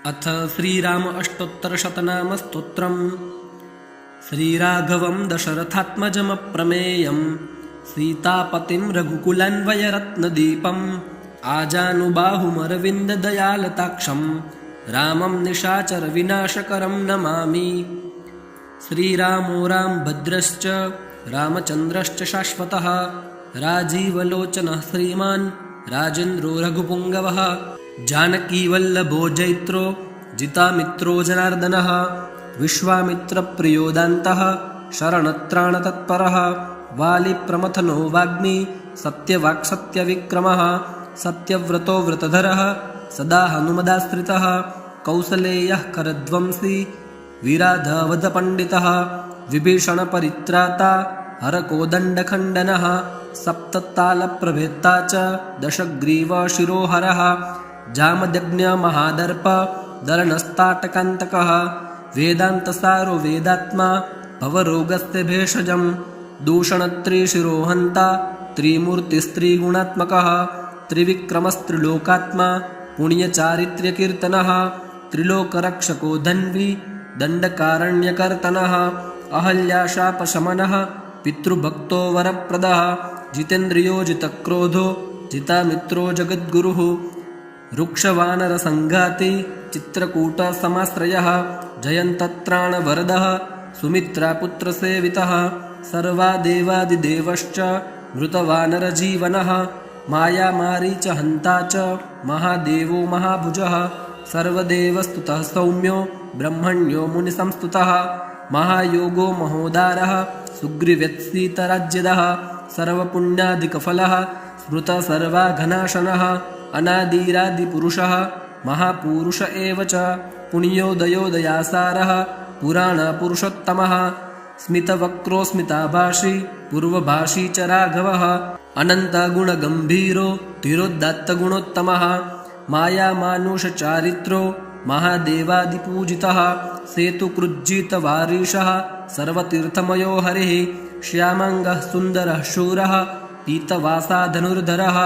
अथ श्रीराम अष्टोत्तरशतनाम स्तोत्रम्। श्रीराघवं दशरथात्मजमप्रमेयं सीतापतिं रघुकुलान्वयरत्नदीपम् आजानुबाहुमरविन्ददयालताक्षं रामं निशाचरविनाशकरं नमामि। श्रीरामो रामभद्रश्च रामचन्द्रश्च शाश्वतः राजीवलोचनः श्रीमान् राजेन्द्रो रघुपुङ्गवः जानकीवल्लभो जैत्रो जितामित्रो जनार्दनः विश्वामित्रप्रियोदान्तः शरणत्राणतत्परः वालिप्रमथनो वाग्मी सत्यवाक्सत्यविक्रमः सत्यव्रतो व्रतधरः सदा हनुमदाश्रितः कौसलेयः करध्वंसी विराधवधपण्डितः विभीषणपरित्राता हरकोदण्डखण्डनः सप्ततालप्रभेत्ता च दशग्रीवशिरोहरः जामदग्न्यमहादर्प दलनस्ताटकान्तकः वेदान्तसारो वेदात्मा भवरोगस्य भेषजं दूषणत्रिशिरोहन्ता त्रिमूर्तिस्त्रिगुणात्मकः त्रिविक्रमस्त्रिलोकात्मा पुण्यचारित्र्यकीर्तनः त्रिलोकरक्षको धन्वी दण्डकारण्यकर्तनः अहल्याशापशमनः पितृभक्तो वरप्रदः जितेन्द्रियो जितक्रोधो जितामित्रो जगद्गुरुः रुक्षवानरसङ्घाती चित्रकूटसमाश्रयः जयन्तत्राणवरदः सुमित्रापुत्रसेवितः सर्वादेवादिदेवश्च मृतवानरजीवनः मायामारीचहन्ता च महादेवो महाभुजः सर्वदेवस्तुतः सौम्यो ब्रह्मण्यो मुनिसंस्तुतः महायोगो महोदारः सुग्रीव्यत्सीतराज्यदः सर्वपुण्यादिकफलः स्मृतसर्वाघनाशनः अनादिरादिपुरुषः महापुरुष एव च पुण्योदयोदयासारः पुराणपुरुषोत्तमः स्मितवक्रोस्मिताभाषी पूर्वभाषी च राघवः अनन्तगुणगम्भीरो तिरोदात्तगुणोत्तमः मायामानुषचारित्रो महादेवादिपूजितः सेतुकृज्जितवारीशः सर्वतीर्थमयो हरिः श्यामाङ्गः सुन्दरः शूरः पीतवासाधनुर्धरः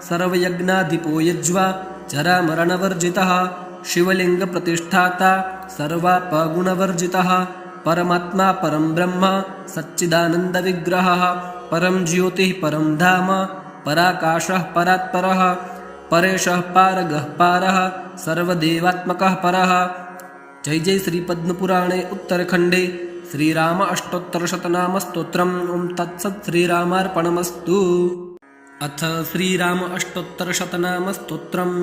सर्वयज्ञाधिपो यज्वा जरामरणवर्जितः शिवलिङ्गप्रतिष्ठाता सर्वापगुणवर्जितः परमात्मा परं ब्रह्म सच्चिदानन्दविग्रहः परं ज्योतिः परं धाम पराकाशः परात्परः परेशः पारगः पारः सर्वदेवात्मकः परः। जय जय श्री पद्मपुराणे उत्तरखण्डे श्रीराम अष्टोत्तरशतनाम स्तोत्रम्। ओं तत्सत् श्रीरामार्पणमस्तु। अथ श्रीराम अष्टोत्तरशतनाम स्तोत्रम्।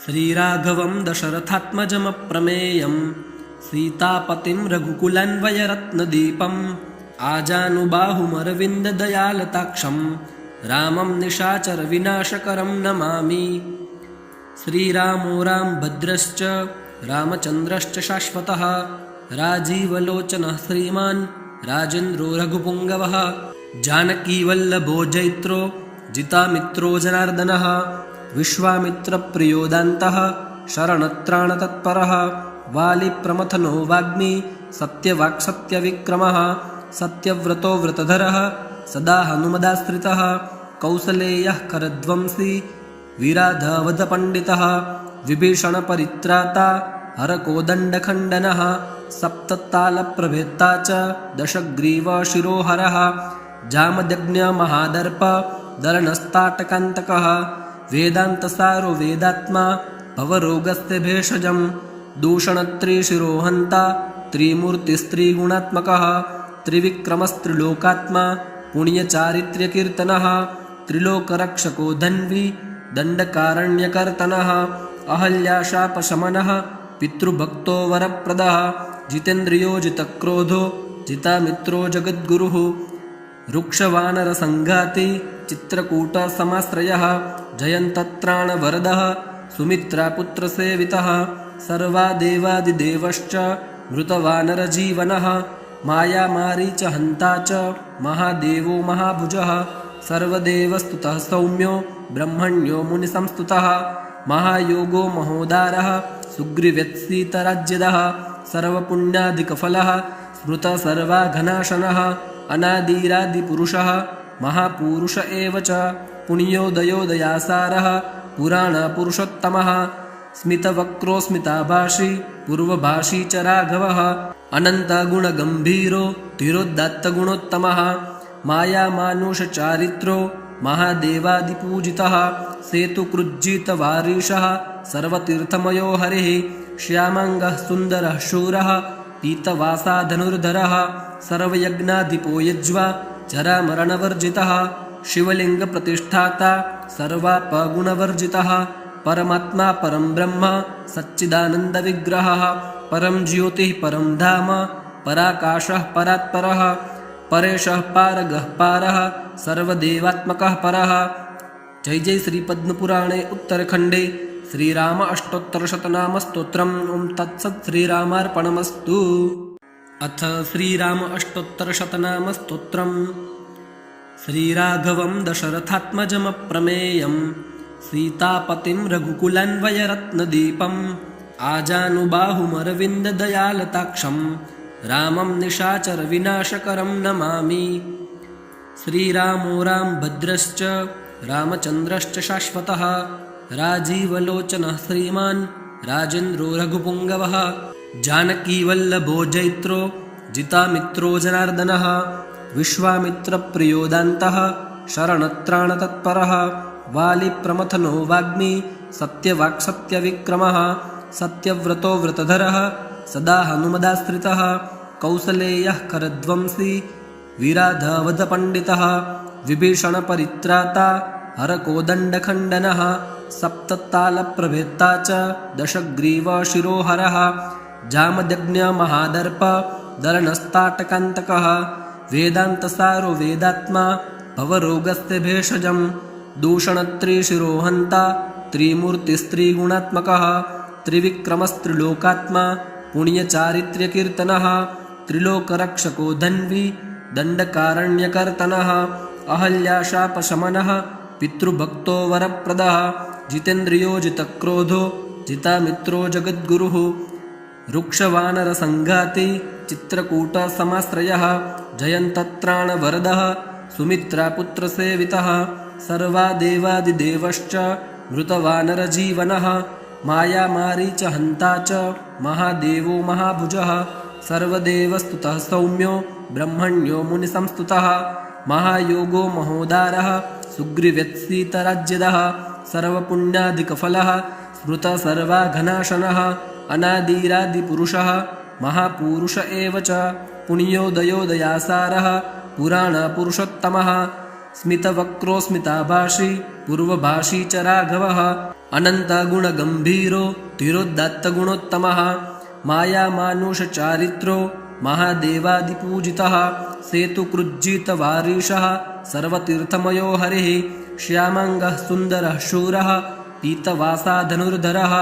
श्रीराघवं दशरथात्मजमप्रमेयं सीतापतिं रघुकुलान्वयरत्नदीपम् आजानुबाहुमरविन्ददयालताक्षं रामं निशाचरविनाशकरं नमामि। श्रीरामो रामभद्रश्च रामचन्द्रश्च शाश्वतः राजीवलोचनः श्रीमान् राजेन्द्रो रघुपुङ्गवः जानकीवल्लभो जैत्रो जितामित्रो जनार्दनः विश्वामित्रप्रियोदान्तः शरणत्राणतत्परः वालिप्रमथनो वाग्मी सत्यवाक्सत्यविक्रमः सत्यव्रतो व्रतधरः सदा हनुमदाश्रितः कौसलेयः करध्वंसी विराधवधपण्डितः विभीषणपरित्राता हरकोदण्डखण्डनः सप्ततालप्रभेत्ता च दशग्रीवशिरोहरः जामदग्न्यमहादर्प दलनस्ताटकान्तकः वेदान्तसारो वेदात्मा भवरोगस्य भेषजं दूषणत्रिशिरोहन्ता त्रिमूर्तिस्त्रिगुणात्मकः त्रिविक्रमस्त्रिलोकात्मा पुण्यचारित्र्यकीर्तनः त्रिलोकरक्षको धन्वी दण्डकारण्यकर्तनः अहल्याशापशमनः पितृभक्तो वरप्रदः जितेन्द्रियो जितक्रोधो जितामित्रो जगद्गुरुः रुक्षवानरसङ्घाती चित्रकूटसमाश्रयः जयन्तत्राणवरदः सुमित्रापुत्रसेवितः सर्वादेवादिदेवश्च मृतवानरजीवनः मायामारीचहन्ता च महादेवो महाभुजः सर्वदेवस्तुतः सौम्यो ब्रह्मण्यो मुनिसंस्तुतः महायोगो महोदारः सुग्रीव्यत्सीतराज्यदः सर्वपुण्यादिकफलः स्मृतसर्वाघनाशनः अनादिरादिपुरुषः महापुरुष एव च पुण्योदयोदयासारः पुराणपुरुषोत्तमः स्मितवक्रो स्मिताभाषी पूर्वभाषी च राघवः अनन्तगुणगम्भीरो धीरोदात्तगुणोत्तमः मायामानुषचारित्रो महादेवादिपूजितः सेतुकृज्जितवारीशः सर्वतीर्थमयो हरिः श्यामाङ्गः सुन्दरः शूरः पीतवासा धनुर्धरः सर्वयज्ञाधिपो यज्वा जरामरणवर्जितः शिवलिङ्गप्रतिष्ठाता सर्वापगुणवर्जितः परमात्मा परं ब्रह्म सच्चिदानन्दविग्रहः परं ज्योतिः परं धाम पराकाशः परात्परः परेशः पारगः पारः सर्वदेवात्मकः परः। जय जय श्री पद्मपुराणे उत्तरखण्डे श्रीराम अष्टोत्तरशतनाम स्तोत्रम् ओं तत्सत् श्रीरामार्पणमस्तु। अथ श्रीराम अष्टोत्तरशतनाम स्तोत्रम्। श्रीराघवं दशरथात्मजमप्रमेयं सीतापतिं रघुकुलान्वयरत्नदीपम् आजानुबाहुमरविन्ददयालताक्षं रामं निशाचरविनाशकरं नमामि। श्रीरामो रामभद्रश्च रामचन्द्रश्च शाश्वतः राजीवलोचनः श्रीमान् राजेन्द्रो रघुपुङ्गवः जानकीवल्लभो जैत्रो जितामित्रो जनार्दनः विश्वामित्रप्रियोदान्तः शरणत्राणतत्परः वालिप्रमथनो वाग्मी सत्यवाक्सत्यविक्रमः सत्यव्रतो व्रतधरः सदा हनुमदाश्रितः कौसलेयः करध्वंसी विराधवधपण्डितः विभीषणपरित्राता हरकोदण्डखण्डनः सप्ततालप्रभेत्ता च दशग्रीवशिरोहरः जामदग्न्यमहादर्प दलनस्ताटकान्तकः वेदान्तसारो वेदात्मा भवरोगस्य भेषजं दूषणत्रिशिरोहन्ता त्रिमूर्तिस्त्रिगुणात्मकः त्रिविक्रमस्त्रिलोकात्मा पुण्यचारित्र्यकीर्तनः त्रिलोकरक्षको धन्वी दण्डकारण्यकर्तनः अहल्याशापशमनः पितृभक्तो वरप्रदः जितेन्द्रियो जितक्रोधो जितामित्रो जगद्गुरुः रुक्षवानरसङ्घाती चित्रकूटसमाश्रयः जयन्तत्राणवरदः सुमित्रापुत्रसेवितः सर्वादेवादिदेवश्च मृतवानरजीवनः मायामारीचहन्ता च महादेवो महाभुजः सर्वदेवस्तुतः सौम्यो ब्रह्मण्यो मुनिसंस्तुतः महायोगो महोदारः सुग्रीव्यत्सीतराज्यदः सर्वपुण्यादिकफलः स्मृतसर्वाघनाशनः अनादिरादिपुरुषः महापुरुष एव च पुण्योदयोदयासारः पुराणपुरुषोत्तमः स्मितवक्रो स्मिताभाषी पूर्वभाषी च राघवः अनन्तगुणगम्भीरो धीरोदात्तगुणोत्तमः मायामानुषचारित्रो महादेवादिपूजितः सेतुकृज्जितवारीशः सर्वतीर्थमयो हरिः श्यामाङ्गः सुन्दरः शूरः पीतवासा धनुर्धरः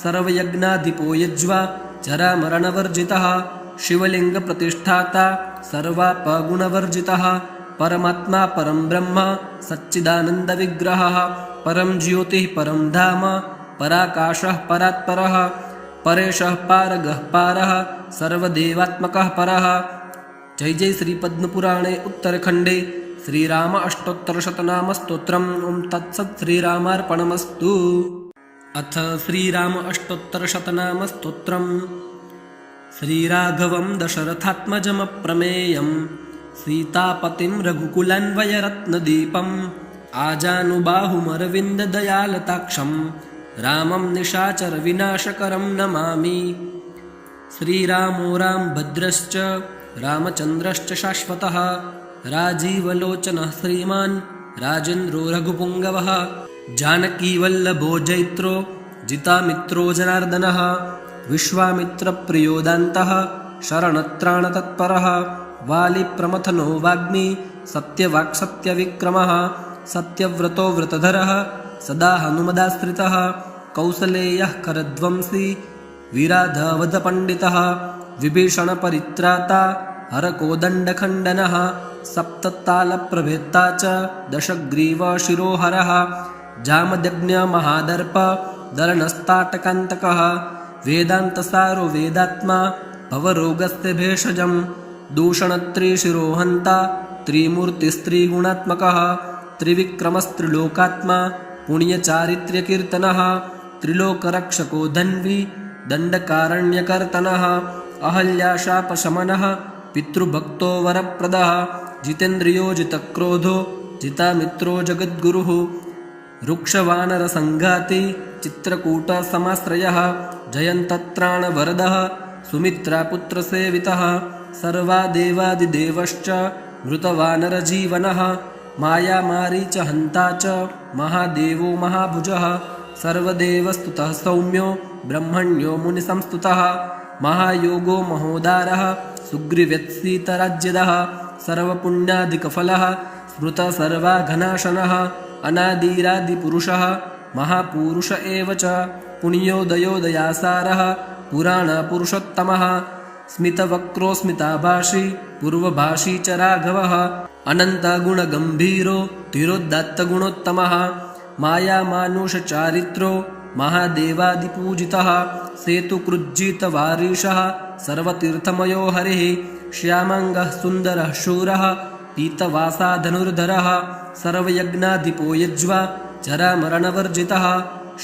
सर्वयज्ञाधिपो यज्वा जरामरणवर्जितः शिवलिङ्गप्रतिष्ठाता सर्वापगुणवर्जितः परमात्मा परं ब्रह्म सच्चिदानन्दविग्रहः परं ज्योतिः परं धाम पराकाशः परात्परः परेशः पारगः पारः सर्वदेवात्मकः परः। जय जय श्री पद्मपुराणे उत्तरखण्डे श्रीराम अष्टोत्तरशतनाम स्तोत्रम् ओं तत्सत् श्रीरामार्पणमस्तु। अथ श्रीराम अष्टोत्तरशतनाम स्तोत्रम्। श्रीराघवं दशरथात्मजमप्रमेयं सीतापतिं रघुकुलान्वयरत्नदीपम् आजानुबाहुमरविन्ददयालताक्षं रामं निशाचरविनाशकरं नमामि। श्रीरामो रामभद्रश्च रामचन्द्रश्च शाश्वतः राजीवलोचनः श्रीमान् राजेन्द्रो रघुपुङ्गवः जानकीवल्लभो जैत्रो जितामित्रो जनार्दनः विश्वामित्रप्रियोदान्तः शरणत्राणतत्परः वालिप्रमथनो वाग्मी सत्यवाक्सत्यविक्रमः सत्यव्रतो व्रतधरः सदा हनुमदाश्रितः कौसलेयः करध्वंसी विराधवधपण्डितः विभीषणपरित्राता हरकोदण्डखण्डनः सप्ततालप्रभेत्ता च दशग्रीवशिरोहरः जामदग्न्यमहादर्प दलनस्ताटकान्तकः वेदान्तसारो वेदात्मा भवरोगस्य भेषजं दूषणत्रिशिरोहन्ता त्रिमूर्तिस्त्रिगुणात्मकः त्रिविक्रमस्त्रिलोकात्मा पुण्यचारित्र्यकीर्तनः त्रिलोकरक्षको धन्वी दण्डकारण्यकर्तनः अहल्याशापशमनः पितृभक्तो वरप्रदः जितेन्द्रियो जितक्रोधो जितामित्रो जगद्गुरुः रुक्षवानरसङ्घाती चित्रकूटसमाश्रयः जयन्तत्राणवरदः सुमित्रापुत्रसेवितः सर्वादेवादिदेवश्च मृतवानरजीवनः मायामारीचहन्ता च महादेवो महाभुजः सर्वदेवस्तुतः सौम्यो ब्रह्मण्यो मुनिसंस्तुतः महायोगो महोदारः सुग्रीव्यत्सीतराज्यदः सर्वपुण्यादिकफलः स्मृतसर्वाघनाशनः अनादिरादिपुरुषः महापुरुष एव च पुण्योदयोदयासारः पुराणपुरुषोत्तमः स्मितवक्रोस्मिताभाषी पूर्वभाषी च राघवः अनन्तगुणगम्भीरो तिरोदात्तगुणोत्तमः मायामानुषचारित्रो महादेवादिपूजितः सेतुकृज्जितवारीशः सर्वतीर्थमयो हरिः श्यामाङ्गः सुन्दरः शूरः पीतवासाधनुर्धरः सर्वयज्ञाधिपो यज्वा जरामरणवर्जितः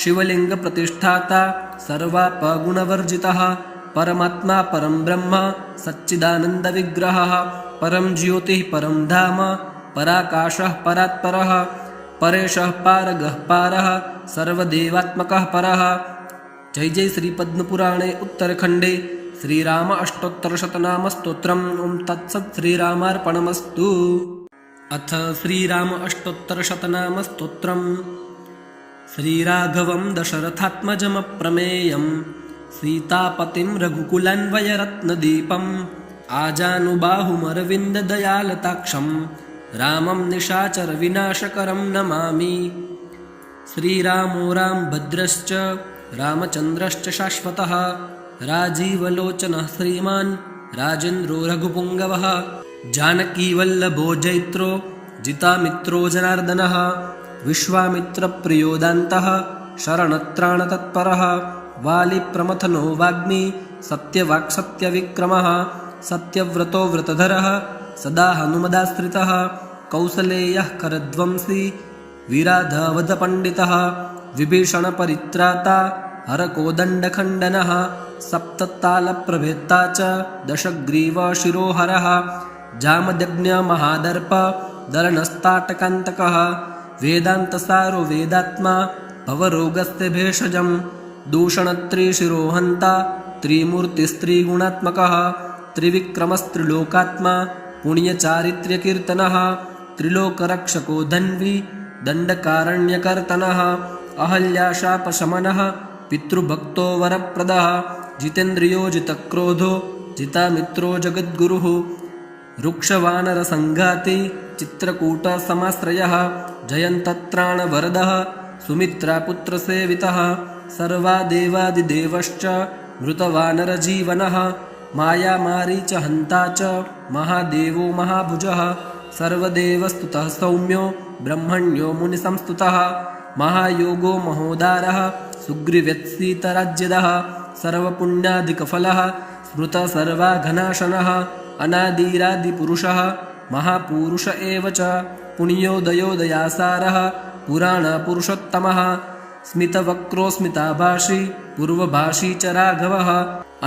शिवलिङ्गप्रतिष्ठाता सर्वापगुणवर्जितः परमात्मा परं ब्रह्म सच्चिदानन्दविग्रहः परं ज्योतिः परं धाम पराकाशः परात्परः परेशः पारगः पारः सर्वदेवात्मकः परः। जय जय श्री पद्मपुराणे उत्तरखण्डे श्रीराम अष्टोत्तरशतनामस्तोत्रम् ॐ तत्सत् श्रीरामार्पणमस्तु। अथ श्रीराम अष्टोत्तरशतनामस्तोत्रम्। श्रीराघवं दशरथात्मजमप्रमेयं सीतापतिं रघुकुलान्वयरत्नदीपम् आजानुबाहुमरविन्ददयालताक्षं रामं निशाचरविनाशकरं नमामि। श्रीरामो रामभद्रश्च रामचन्द्रश्च शाश्वतः राजीवलोचनः श्रीमान् राजेन्द्रो रघुपुङ्गवः जानकीवल्लभो जैत्रो जितामित्रो जनार्दनः विश्वामित्रप्रियोदान्तः शरणत्राणतत्परः वालिप्रमथनो वाग्मी सत्यवाक्सत्यविक्रमः सत्यव्रतो व्रतधरः सदा हनुमदाश्रितः कौसलेयः करध्वंसी विराधवधपण्डितः विभीषणपरित्राता हरकोदण्डखण्डनः सप्ततालप्रभेत्ता च दशग्रीवशिरोहरः जामदग्न्यमहादर्प दलनस्ताटकान्तकः वेदान्तसारो वेदात्मा भवरोगस्य भेषजं दूषणत्रिशिरोहन्ता त्रिमूर्तिस्त्रिगुणात्मकः त्रिविक्रमस्त्रिलोकात्मा पुण्यचारित्र्यकीर्तनः त्रिलोकरक्षको धन्वी दण्डकारण्यकर्तनः अहल्याशापशमनः पितृभक्तो वरप्रदः जितेन्द्रियो जितक्रोधो जितामित्रो जगद्गुरुः रुक्षवानरसङ्घाती चित्रकूटसमाश्रयः जयन्तत्राणवरदः सुमित्रापुत्रसेवितः सर्वादेवादिदेवश्च मृतवानरजीवनः मायामारीचहन्ता च महादेवो महाभुजः सर्वदेवस्तुतः सौम्यो ब्रह्मण्यो मुनिसंस्तुतः महायोगो महोदारः सुग्रीव्यत्सीतराज्यदः सर्वपुण्यादिकफलः स्मृतसर्वाघनाशनः अनादिरादिपुरुषः महापुरुष एव च पुण्योदयोदयासारः पुराणपुरुषोत्तमः स्मितवक्रोस्मिताभाषी पूर्वभाषी च राघवः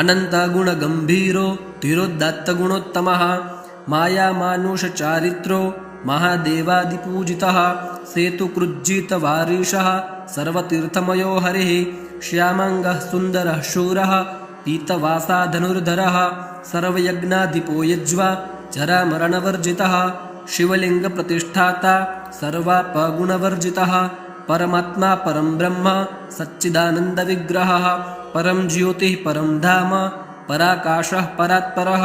अनन्तगुणगम्भीरो तिरोदात्तगुणोत्तमः मायामानुषचारित्रो महादेवादिपूजितः सेतुकृज्जितवारीशः सर्वतीर्थमयो हरिः श्यामाङ्गः सुन्दरः शूरः पीतवासाधनुर्धरः सर्वयज्ञाधिपो यज्वा जरामरणवर्जितः शिवलिङ्गप्रतिष्ठाता सर्वापगुणवर्जितः परमात्मा परं ब्रह्म सच्चिदानन्दविग्रहः परं ज्योतिः परं धाम पराकाशः परात्परः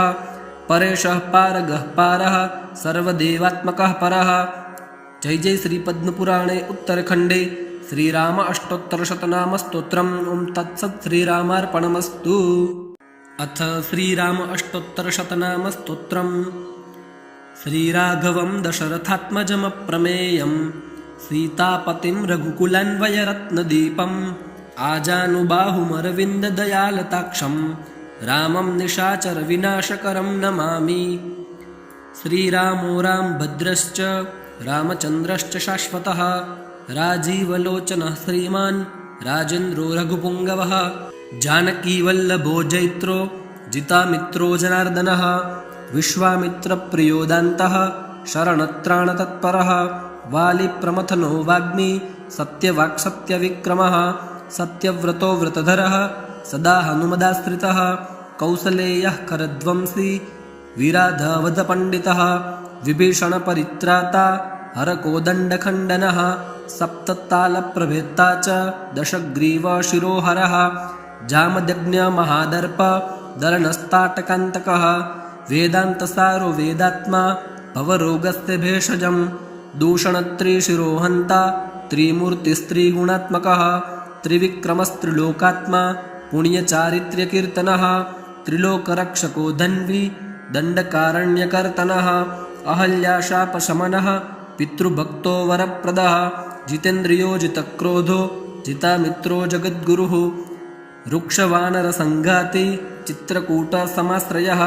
परेशः पारगः पारः सर्वदेवात्मकः परः। जय जय श्री पद्मपुराणे उत्तरखण्डे श्रीराम अष्टोत्तरशतनामस्तोत्रम् ॐ तत्सत् श्रीरामार्पणमस्तु। अथ श्रीराम अष्टोत्तरशतनामस्तोत्रम्। श्रीराघवं दशरथात्मजमप्रमेयं सीतापतिं रघुकुलान्वयरत्नदीपम् आजानुबाहुमरविन्ददयालताक्षं रामं निशाचरविनाशकरं नमामि। श्रीरामो रामभद्रश्च रामचन्द्रश्च शाश्वतः राजीवलोचनः श्रीमान् राजेन्द्रो रघुपुङ्गवः जानकीवल्लभो जैत्रो जितामित्रो जनार्दनः विश्वामित्रप्रियोदान्तः शरणत्राणतत्परः वालिप्रमथनो वाग्मी सत्यवाक्सत्यविक्रमः सत्यव्रतो व्रतधरः सदा हनुमदाश्रितः कौसलेयः करध्वंसी विराधवधपण्डितः विभीषणपरित्राता हरकोदण्डखण्डनः सप्ततालप्रभेत्ता च दशग्रीवशिरोहरः जामदग्न्यमहादर्प दलनस्ताटकान्तकः वेदान्तसारो वेदात्मा भवरोगस्य भेषजं दूषणत्रिशिरोहन्ता त्रिमूर्तिस्त्रिगुणात्मकः त्रिविक्रमस्त्रिलोकात्मा पुण्यचारित्र्यकीर्तनः त्रिलोकरक्षको धन्वी दण्डकारण्यकर्तनः अहल्याशापशमनः पितृभक्तो वरप्रदः जितेन्द्रियो जितक्रोधो जितामित्रो जगद्गुरुः रुक्षवानरसङ्घाती चित्रकूटसमाश्रयः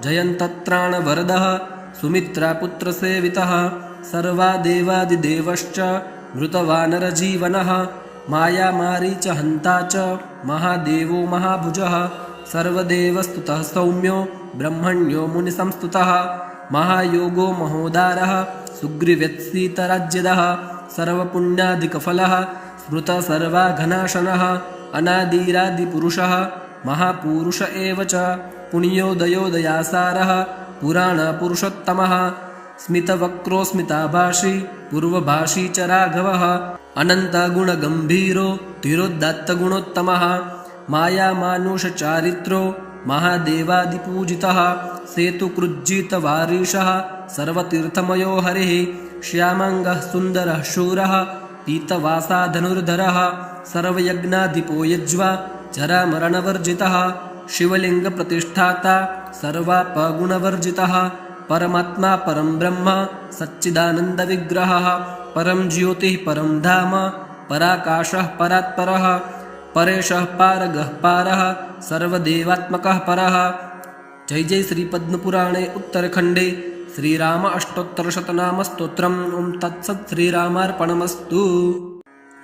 जयन्तत्राणवरदः सुमित्रापुत्रसेवितः सर्वादेवादिदेवश्च मृतवानरजीवनः मायामारीचहन्ता च महादेवो महाभुजः सर्वदेवस्तुतः सौम्यो ब्रह्मण्यो मुनिसंस्तुतः महायोगो महोदारः सुग्रीव्यत्सीतराज्यदः सर्वपुण्यादिकफलः स्मृतसर्वाघनाशनः अनादिरादिपुरुषः महापुरुष एव च पुण्योदयोदयासारः पुराणपुरुषोत्तमः स्मितवक्रोस्मिताभाषी पूर्वभाषी च राघवः अनन्तगुणगम्भीरो तिरोदात्तगुणोत्तमः मायामानुषचारित्रो महादेवादिपूजितः सेतुकृज्जितवारीशः सर्वतीर्थमयो हरिः श्यामाङ्गः सुन्दरः शूरः पीतवासाधनुर्धरः सर्वयज्ञाधिपो यज्वा जरामरणवर्जितः शिवलिङ्गप्रतिष्ठाता सर्वापगुणवर्जितः परमात्मा परं ब्रह्म सच्चिदानन्दविग्रहः परं ज्योतिः परं धाम पराकाशः परात्परः परेशः पारगः पारः सर्वदेवात्मकः परः। जय जय श्री पद्मपुराणे उत्तरखण्डे श्रीराम अष्टोत्तरशतनामस्तोत्रम् ॐ तत्सत् श्रीरामार्पणमस्तु।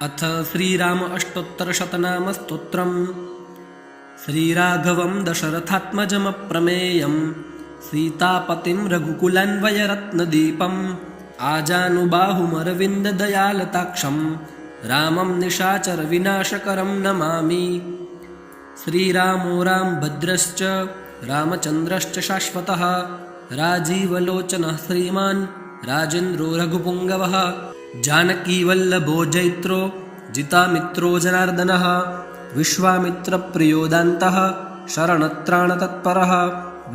अथ श्रीराम अष्टोत्तरशतनामस्तोत्रम्। श्रीराघवं दशरथात्मजमप्रमेयं सीतापतिं रघुकुलान्वयरत्नदीपम् आजानुबाहुमरविन्ददयालताक्षं रामं निशाचरविनाशकरं नमामि। श्रीरामो रामभद्रश्च रामचन्द्रश्च शाश्वतः राजीवलोचनः श्रीमान् राजेन्द्रो रघुपुङ्गवः जानकीवल्लभो जैत्रो जितामित्रो जनार्दनः विश्वामित्रप्रियोदान्तः शरणत्राणतत्परः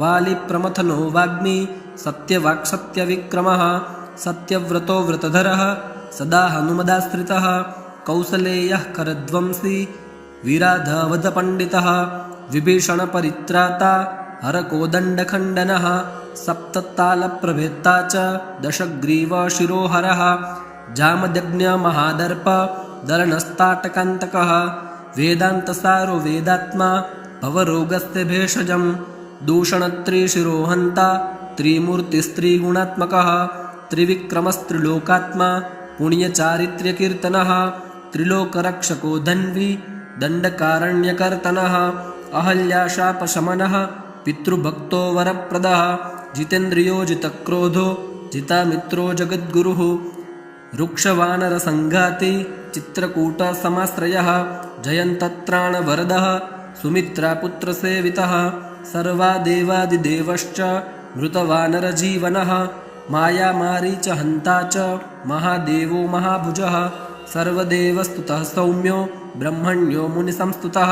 वालिप्रमथनो वाग्मी सत्यवाक्सत्यविक्रमः सत्यव्रतो व्रतधरः सदा हनुमदाश्रितः कौसलेयः करध्वंसी विराधवधपण्डितः विभीषणपरित्राता हरकोदण्डखण्डनः सप्ततालप्रभेत्ता च दशग्रीवशिरोहरः जामदग्न्यमहादर्प दलनस्ताटकान्तकः वेदान्तसारो वेदात्मा भवरोगस्य भेषजं दूषणत्रिशिरोहन्ता त्रिमूर्तिस्त्रिगुणात्मकः त्रिविक्रमस्त्रिलोकात्मा पुण्यचारित्र्यकीर्तनः त्रिलोकरक्षको धन्वी दण्डकारण्यकर्तनः अहल्याशापशमनः पितृभक्तो वरप्रदः जितेन्द्रियो जितक्रोधो जितामित्रो जगद्गुरुः रुक्षवानरसङ्घाती चित्रकूटसमाश्रयः जयन्तत्राणवरदः सुमित्रापुत्रसेवितः सर्वादेवादिदेवश्च मृतवानरजीवनः मायामारीचहन्ता च महादेवो महाभुजः सर्वदेवस्तुतः सौम्यो ब्रह्मण्यो मुनिसंस्तुतः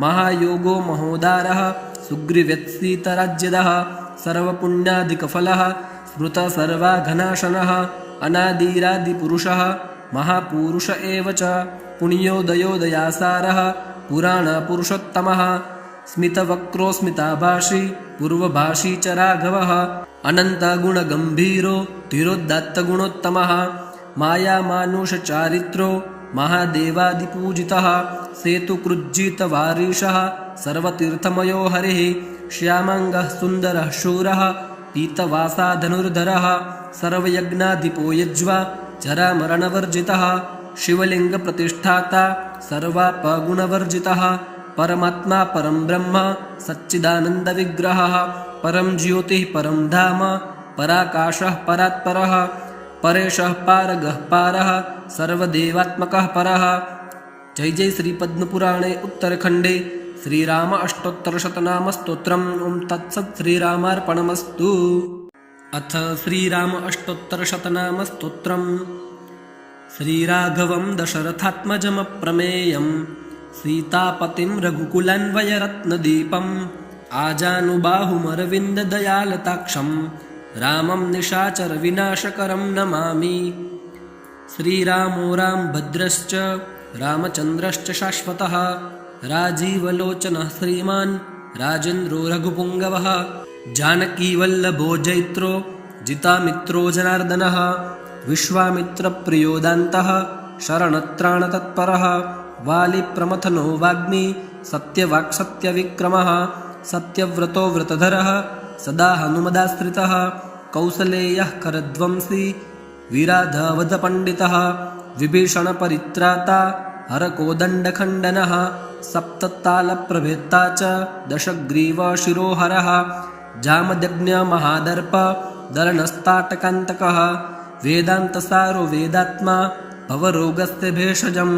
महायोगो महोदारः सुग्रीव्यत्सीतराज्यदः सर्वपुण्यादिकफलः स्मृतसर्वाघनाशनः अनादिरादिपुरुषः महापुरुष एव च पुण्योदयोदयासारः पुराणपुरुषोत्तमः स्मितवक्रोस्मिताभाषी पूर्वभाषी च राघवः अनन्तगुणगम्भीरो तिरोदात्तगुणोत्तमः मायामानुषचारित्रो महादेवादिपूजितः सेतुकृज्जितवारीशः सर्वतीर्थमयो हरिः श्यामाङ्गः सुन्दरः शूरः पीतवासाधनुर्धरः सर्वयज्ञाधिपो यज्वा जरामरणवर्जितः शिवलिङ्गप्रतिष्ठाता सर्वापगुणवर्जितः परमात्मा परं ब्रह्म सच्चिदानन्दविग्रहः परं ज्योतिः परं धाम पराकाशः परात्परः परेशः पारगः पारः सर्वदेवात्मकः परः। जय जय श्री पद्मपुराणे उत्तरखण्डे श्रीराम अष्टोत्तरशतनाम स्तोत्रम्। ओं तत्सत् श्रीरामार्पणमस्तु। अथ श्रीराम अष्टोत्तरशतनाम स्तोत्रम्। श्रीराघवं दशरथात्मजमप्रमेयं सीतापतिं रघुकुलान्वयरत्नदीपम् आजानुबाहुमरविन्ददयालताक्षं रामं निशाचरविनाशकरं नमामि। श्रीरामो रामभद्रश्च रामचन्द्रश्च शाश्वतः राजीवलोचनः श्रीमान् राजेन्द्रो रघुपुङ्गवः जानकीवल्लभो जैत्रो जितामित्रो जनार्दनः विश्वामित्रप्रियोदान्तः शरणत्राणतत्परः वालिप्रमथनो वाग्मी सत्यवाक्सत्यविक्रमः सत्यव्रतो व्रतधरः सदा हनुमदाश्रितः कौसलेयः करध्वंसी विराधवधपण्डितः विभीषणपरित्राता हरकोदण्डखण्डनः सप्ततालप्रभेत्ता च दशग्रीवशिरोहरः जामदग्न्यमहादर्प दलनस्ताटकान्तकः वेदान्तसारो वेदात्मा भवरोगस्य भेषजं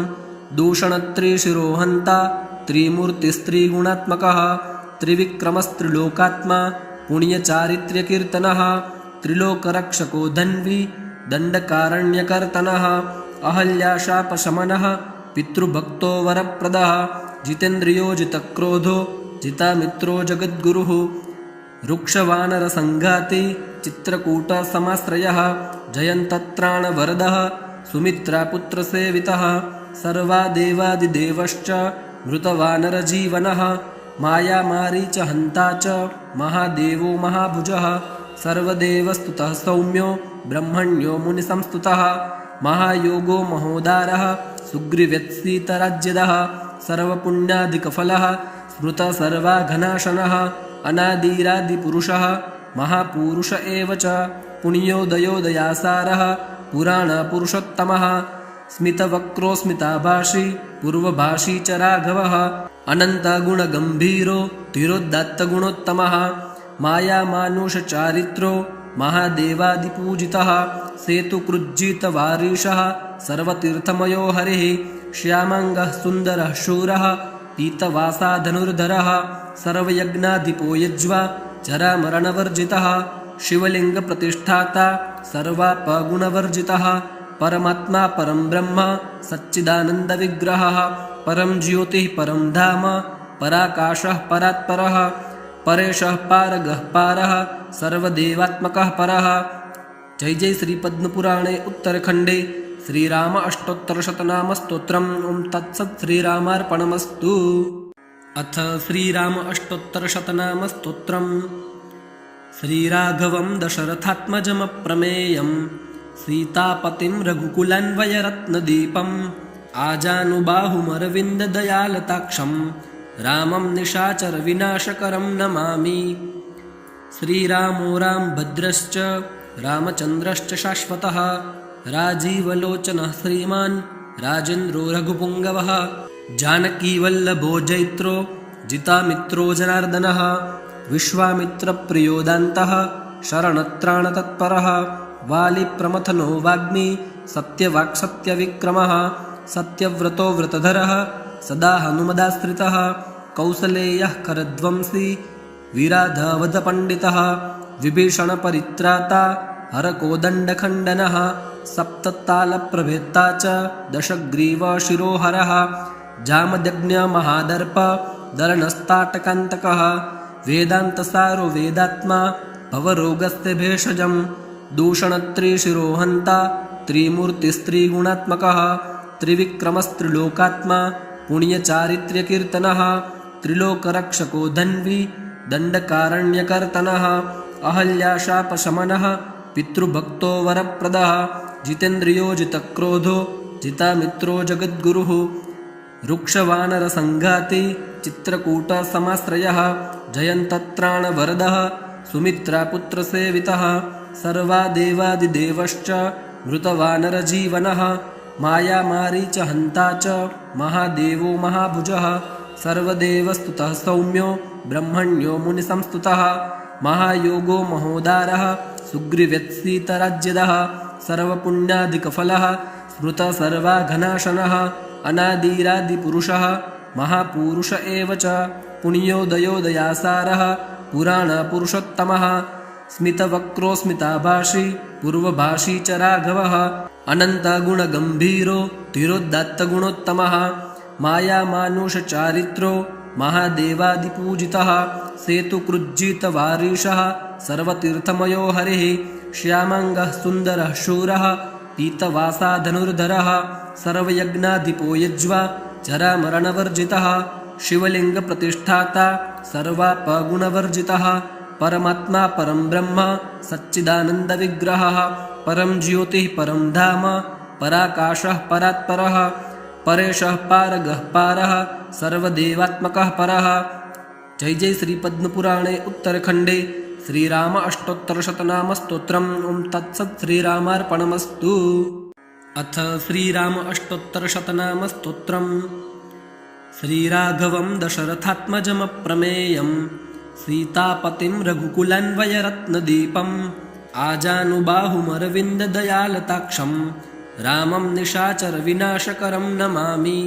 दूषणत्रिशिरोहन्ता त्रिमूर्तिस्त्रिगुणात्मकः त्रिविक्रमस्त्रिलोकात्मा पुण्यचारित्र्यकीर्तनः त्रिलोकरक्षको धन्वी दण्डकारण्यकर्तनः अहल्याशापशमनः पितृभक्तो वरप्रदः जितेन्द्रियो जितक्रोधो जितामित्रो जगद्गुरुः रुक्षवानरसङ्घाती चित्रकूटसमाश्रयः जयन्तत्राणवरदः सुमित्रापुत्रसेवितः सर्वादेवादिदेवश्च मृतवानरजीवनः मायामारीचहन्ता च महादेवो महाभुजः सर्वदेवस्तुतः सौम्यो ब्रह्मण्यो मुनिसंस्तुतः महायोगो महोदारः सुग्रीव्यत्सीतराज्यदः सर्वपुण्यादिकफलः स्मृतसर्वाघनाशनः अनादिरादिपुरुषः महापुरुष एव च पुण्योदयोदयासारः पुराणपुरुषोत्तमः स्मितवक्रोस्मिताभाषी पूर्वभाषी च राघवः अनन्तगुणगम्भीरो तिरोदात्तगुणोत्तमः मायामानुषचारित्रो महादेवादिपूजितः सेतुकृज्जितवारीशः सर्वतीर्थमयो हरिः श्यामाङ्गः सुन्दरः शूरः पीतवासाधनुर्धरः सर्वयज्ञाधिपो यज्वा जरामरणवर्जितः शिवलिङ्गप्रतिष्ठाता सर्वापगुणवर्जितः परमात्मा परं ब्रह्म सच्चिदानन्दविग्रहः परं ज्योतिः परं धाम पराकाशः परात्परः परेशः पारगः पारः सर्वदेवात्मकः परः। जय जय श्री पद्मपुराणे उत्तरखण्डे श्रीराम अष्टोत्तरशतनाम स्तोत्रम्। ओं तत्सत् श्रीरामार्पणमस्तु। अथ श्रीराम अष्टोत्तरशतनाम स्तोत्रम्। श्रीराघवं दशरथात्मजमप्रमेयं सीतापतिं रघुकुलान्वयरत्नदीपम् आजानुबाहुमरविन्ददयालताक्षं रामं निशाचरविनाशकरं नमामि। श्रीरामो रामभद्रश्च रामचन्द्रश्च शाश्वतः राजीवलोचनः श्रीमान् राजेन्द्रो रघुपुङ्गवः जानकीवल्लभो जैत्रो जितामित्रो जनार्दनः विश्वामित्रप्रियोदान्तः शरणत्राणतत्परः वालिप्रमथनो वाग्मी सत्यवाक्सत्यविक्रमः सत्यव्रतो व्रतधरः सदा हनुमदाश्रितः कौसलेयः करध्वंसी विराधवधपण्डितः विभीषणपरित्राता हरकोदण्डखण्डनः सप्ततालप्रभेत्ता च दशग्रीवशिरोहरः जामदग्न्यमहादर्प दलनस्ताटकान्तकः वेदान्तसारो वेदात्मा भवरोगस्य भेषजं दूषणत्रिशिरोहन्ता त्रिमूर्तिस्त्रिगुणात्मकः त्रिविक्रमस्त्रिलोकात्मा पुण्यचारित्र्यकीर्तनः त्रिलोकरक्षको धन्वी दण्डकारण्यकर्तनः अहल्याशापशमनः पितृभक्तो वरप्रदः जितेन्द्रियो जितक्रोधो जितामित्रो जगद्गुरुः रुक्षवानरसङ्घाती चित्रकूटसमाश्रयः जयन्तत्राणवरदः सुमित्रापुत्रसेवितः सर्वादेवादिदेवश्च मृतवानरजीवनः मायामारीच हन्ता च महादेवो महाभुजः सर्वदेवस्तुतः सौम्यो ब्रह्मण्यो मुनिसंस्तुतः महायोगो महोदारः सुग्रीव्यत्सीतराज्यदः सर्वपुण्यादिकफलः स्मृतः सर्वाघनाशनः अनादिरादिपुरुषः महापुरुष एव च पुण्योदयोदयासारः पुराणपुरुषोत्तमः स्मितवक्रोस्मिताभाषी पूर्वभाषी च राघवः अनन्तगुणगम्भीरो धीरोदात्तगुणोत्तमः मायामानुषचारित्रो महादेवादिपूजितः सेतुकृज्जितवारीशः सर्वतीर्थमयो हरिः श्यामाङ्गः सुन्दरः शूरः पीतवासाधनुर्धरः सर्वयज्ञाधिपो यज्वा जरामरणवर्जितः शिवलिङ्गप्रतिष्ठाता सर्वापगुणवर्जितः परमात्मा परं ब्रह्म सच्चिदानन्दविग्रहः परं ज्योतिः परं धाम पराकाशः परात्परः परेशः पारगः पारः सर्वदेवात्मकः परः। जय जय श्री पद्मपुराणे उत्तरखण्डे श्रीराम अष्टोत्तरशतनामस्तोत्रम् ॐ तत्सत् श्रीरामार्पणमस्तु। अथ श्रीराम अष्टोत्तरशतनामस्तोत्रम्। श्रीराघवं दशरथात्मजमप्रमेयं सीतापतिं रघुकुलान्वयरत्नदीपम् आजानुबाहुमरविन्ददयालताक्षं रामं निशाचरविनाशकरं नमामि।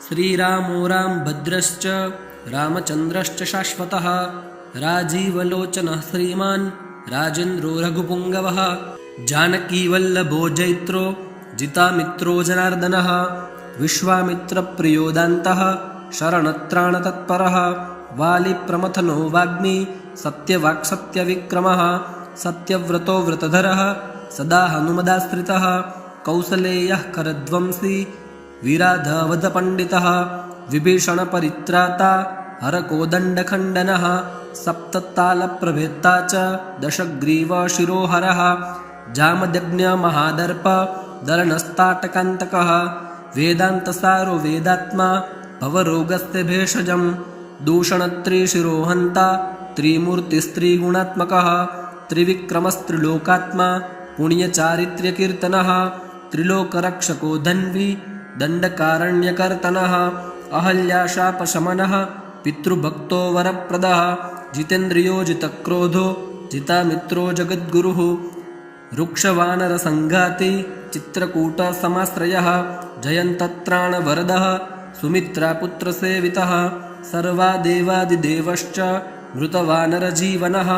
श्रीरामो रामभद्रश्च रामचन्द्रश्च शाश्वतः राजीवलोचनः श्रीमान् राजेन्द्रो रघुपुङ्गवः जानकीवल्लभो जैत्रो जितामित्रो जनार्दनः विश्वामित्रप्रियोदान्तः शरणत्राणतत्परः वालिप्रमथनो वाग्मी सत्यवाक्सत्यविक्रमः सत्यव्रतो व्रतधरः सदा हनुमदाश्रितः कौसलेयः करध्वंसी विराधवधपण्डितः विभीषणपरित्राता हरकोदण्डखण्डनः सप्ततालप्रभेत्ता च दशग्रीवशिरोहरः जामदग्न्यमहादर्प दलनस्ताटकान्तकः वेदान्तसारो वेदात्मा भवरोगस्य भेषजं दूषणत्रिशिरोहन्ता त्रिमूर्तिस्त्रिगुणात्मकः त्रिविक्रमस्त्रिलोकात्मा पुण्यचारित्र्यकीर्तनः त्रिलोकरक्षको धन्वी दण्डकारण्यकर्तनः अहल्याशापशमनः पितृभक्तो वरप्रदः जितेन्द्रियो जितक्रोधो जितामित्रो जगद्गुरुः रुक्षवानरसङ्घाती चित्रकूटसमाश्रयः जयन्तत्राणवरदः सुमित्रापुत्रसेवितः सर्वादेवादिदेवश्च मृतवानरजीवनः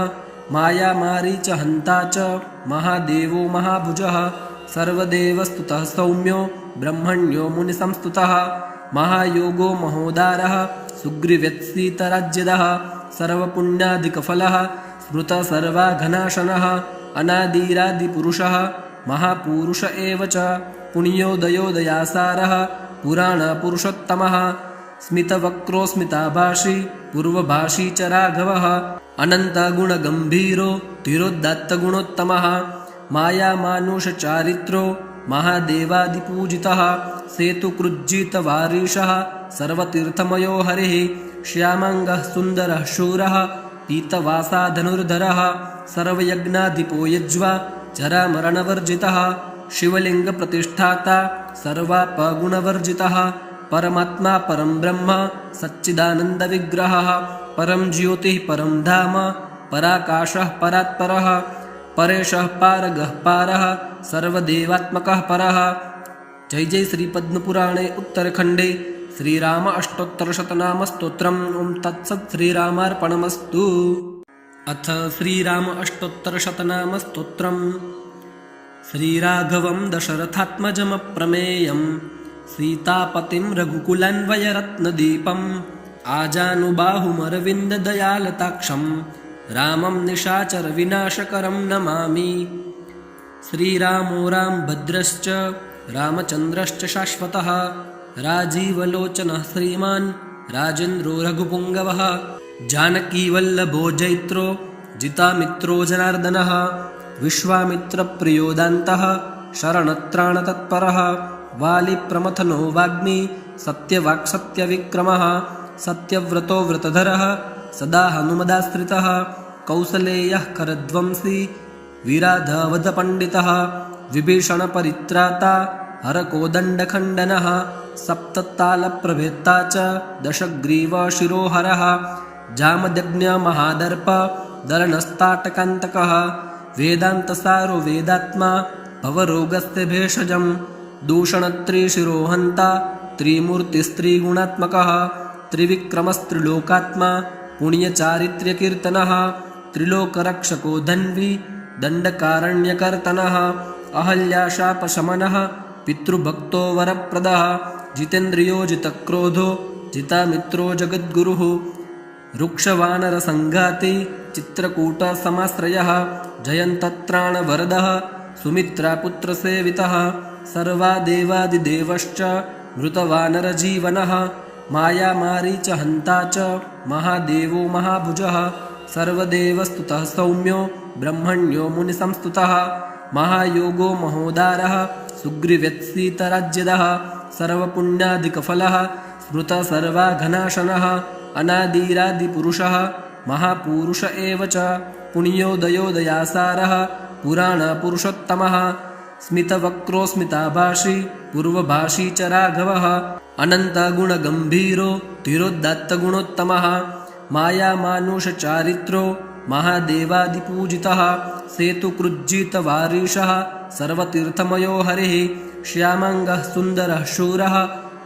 मायामारीच हन्ता च महादेवो महाभुजः सर्वदेवस्तुतः सौम्यो ब्रह्मण्यो मुनिसंस्तुतः महायोगो महोदारः सुग्रीव्यत्सीतराज्यदः सर्वपुण्यादिकफलः स्मृतः सर्वाघनाशनः अनादिरादिपुरुषः महापुरुष एव च पुण्योदयोदयासारः पुराणपुरुषोत्तमः स्मितवक्रोस्मिताभाषी पूर्वभाषी च राघवः अनन्तगुणगम्भीरो धीरोदात्तगुणोत्तमः मायामानुषचारित्रो महादेवादिपूजितः सेतुकृज्जितवारीशः सर्वतीर्थमयो हरिः श्यामाङ्गः सुन्दरः शूरः पीतवासाधनुर्धरः सर्वयज्ञाधिपो यज्वा जरामरणवर्जितः शिवलिङ्गप्रतिष्ठाता सर्वापगुणवर्जितः परमात्मा परं ब्रह्म सच्चिदानन्दविग्रहः परं ज्योतिः परं धाम पराकाशः परात्परः परेशः पारगः पारः सर्वदेवात्मकः परः। जय जय श्री पद्मपुराणे उत्तरखण्डे श्रीराम अष्टोत्तरशतनामस्तोत्रम् ॐ तत्सत् श्रीरामार्पणमस्तु। अथ श्रीराम अष्टोत्तरशतनामस्तोत्रम्। श्रीराघवं दशरथात्मजमप्रमेयं सीतापतिं रघुकुलान्वयरत्नदीपम् आजानुबाहुमरविन्ददयालताक्षं रामं निशाचरविनाशकरं नमामि। श्रीरामो रामभद्रश्च रामचन्द्रश्च शाश्वतः राजीवलोचनः श्रीमान् राजेन्द्रो रघुपुङ्गवः जानकीवल्लभो जैत्रो जितामित्रो जनार्दनः विश्वामित्रप्रियोदान्तः शरणत्राणतत्परः वालिप्रमथनो वाग्मी सत्यवाक्सत्यविक्रमः सत्यव्रतो व्रतधरः सदा हनुमदाश्रितः कौसलेयः करध्वंसी विराधवधपण्डितः विभीषणपरित्राता हरकोदण्डखण्डनः सप्ततालप्रभेत्ता च दशग्रीवशिरोहरः जामदग्न्यमहादर्प दलनस्ताटकान्तकः वेदान्तसारो वेदात्मा भवरोगस्य भेषजं दूषणत्रिशिरोहन्ता त्रिमूर्तिस्त्रिगुणात्मकः त्रिविक्रमस्त्रिलोकात्मा पुण्यचारित्र्यकीर्तनः त्रिलोकरक्षको धन्वी दण्डकारण्यकर्तनः अहल्याशापशमनः पितृभक्तो वरप्रदः जितेन्द्रियो जितक्रोधो जितामित्रो जगद्गुरुः रुक्षवानरसङ्घाती चित्रकूटसमाश्रयः जयन्तत्राणवरदः सुमित्रापुत्रसेवितः सर्वादेवादिदेवश्च मृतवानरजीवनः मायामारीचहन्ता च महादेवो महाभुजः सर्वदेवस्तुतः सौम्यो ब्रह्मण्यो मुनिसंस्तुतः महायोगो महोदारः सुग्रीवेत्सीतराज्यदः सर्वपुण्यादिकफलः स्मृतसर्वाघनाशनः अनादिरादिपुरुषः महापुरुष एव च पुण्योदयोदयासारः पुराणपुरुषोत्तमः स्मितवक्रोस्मिताभाषी पूर्वभाषी च राघवः अनन्तगुणगम्भीरो तिरोदात्तगुणोत्तमः मायामानुषचारित्रो महादेवादिपूजितः सेतुकृज्जितवारीशः सर्वतीर्थमयो हरिः श्यामाङ्गः सुन्दरः शूरः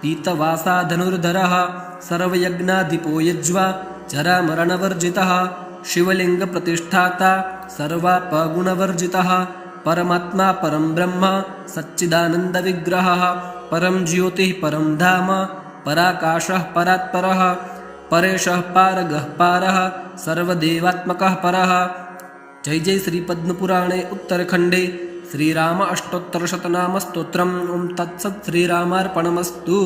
पीतवासाधनुर्धरः सर्वयज्ञाधिपो यज्वा जरामरणवर्जितः शिवलिङ्गप्रतिष्ठाता सर्वापगुणवर्जितः परमात्मा परं ब्रह्म सच्चिदानन्दविग्रहः परं ज्योतिः परं धाम पराकाशः परात्परः परेशः पारगः पारः सर्वदेवात्मकः परः। जय जय श्री पद्मपुराणे उत्तरखण्डे श्रीराम अष्टोत्तरशतनामस्तोत्रम्। ओं तत्सत् श्रीरामार्पणमस्तु।